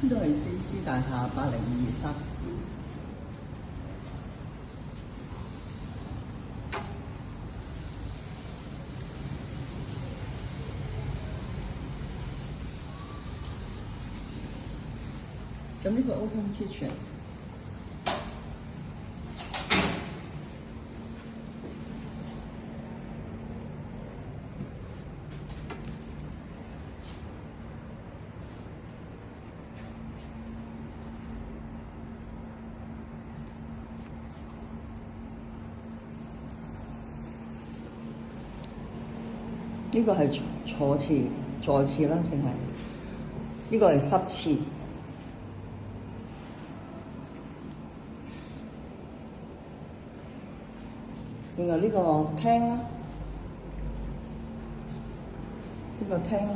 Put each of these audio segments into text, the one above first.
呢度係CC大廈8023。咁呢個 open kitchen。呢個係坐廁、座廁啦，淨係呢個係濕廁。另外呢個廳啦，呢個廳啦，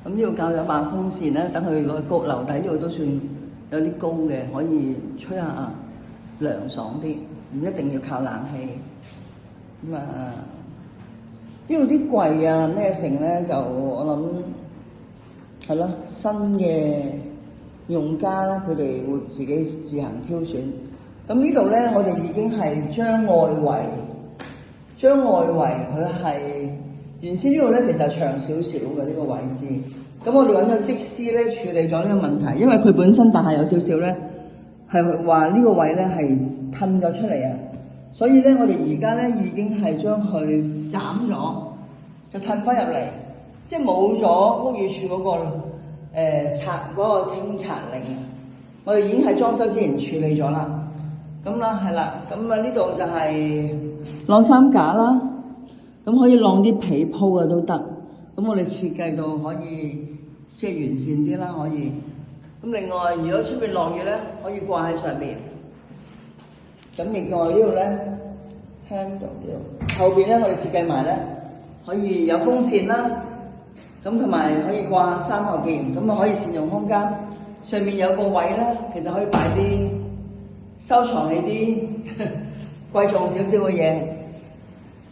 咁呢度較有把風扇咧，等佢個高樓底呢度都算有啲高嘅，可以吹下涼爽啲，唔一定要靠冷氣。咁啊〜呢度啲櫃啊咩成咧，就我諗係咯，新嘅用家啦，佢哋會自己自行挑選。咁呢度咧，我哋已經係將外圍佢係原先呢度咧，其實係長少少嘅呢個位置。咁我哋揾咗則師咧處理咗呢個問題，因為佢本身大廈有少少咧係話呢個位咧係褪咗出嚟啊。所以咧，我哋而家咧已經係將佢斬咗，就褪翻入嚟，即係冇咗屋宇署嗰個拆嗰個清拆令。我哋已經喺裝修之前處理咗啦。咁啦，係啦，咁啊呢度就係晾衫架啦，咁可以晾啲被鋪啊都得。咁我哋設計到可以即係完善啲啦，可以。咁另外，如果出邊落雨咧，可以掛喺上面。咁另外呢度咧 handle 呢度後邊咧，我哋設計埋咧可以有風扇啦，咁同埋可以掛3號件，咁啊可以善用空間。上面有個位咧，其實可以擺啲收藏起啲貴重少少嘅嘢。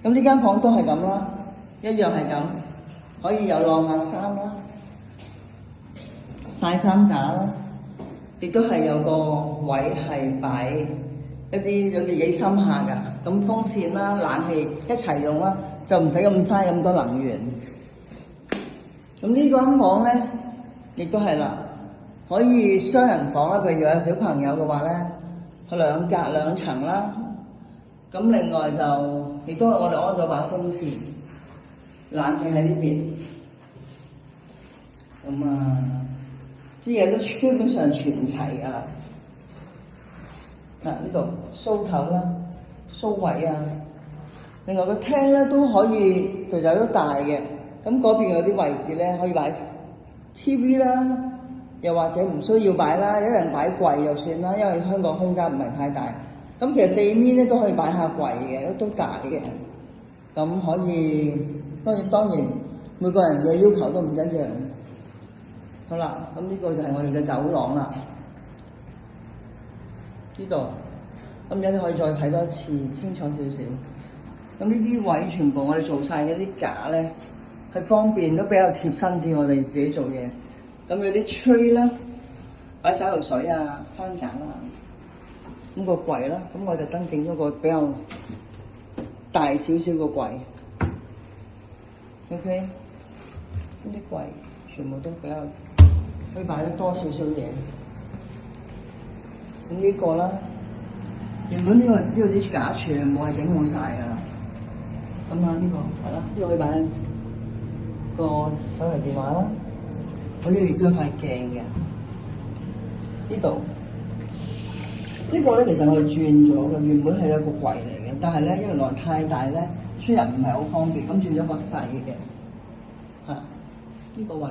咁呢間房都係咁啦，一樣係咁，可以有晾下衫啦、曬衫架啦，亦都係有個位係擺一啲有幾深下㗎，咁風扇啦、冷氣一齊用啦，就唔使咁嘥咁多能源。咁呢間房咧，亦都係啦，可以雙人房啦，譬如有小朋友嘅話咧，佢2格2層啦。咁另外就亦都係我哋安咗把風扇、冷氣喺呢邊。咁啊，啲嘢都基本上全齊㗎啦。嗱，呢度梳頭啦、梳位啊，另外個廳咧都可以，其實都大嘅。咁嗰邊有啲位置咧可以擺 TV 啦，又或者唔需要擺啦，一人擺櫃就算啦，因為香港空間唔係太大。咁其實4面咧都可以擺下櫃嘅，都大嘅。咁可以當然每個人嘅要求都唔一樣。好啦，咁呢個就係我哋嘅走廊啦。呢度，咁而家可以再睇多一次，清楚少少。咁呢啲位全部我哋做晒嗰啲架咧，係方便都比較貼身啲，我哋自己做嘢。咁有啲吹啦，擺洗頭水啊、番梘啦，咁個櫃啦，咁我就特登整咗個比較大少少個櫃。OK，呢啲櫃全部都比較可以擺得多少少嘢。咁呢個啦，原本呢個啲架全部係整好晒㗎啦。咁啊呢個係啦，呢個可以擺個手提電話啦。我呢度亦都有塊鏡嘅。呢度呢個咧其實我哋轉咗嘅，原本係一個櫃嚟嘅，但係咧因為來太大咧，出入唔係好方便，咁轉咗個細嘅。呢個位。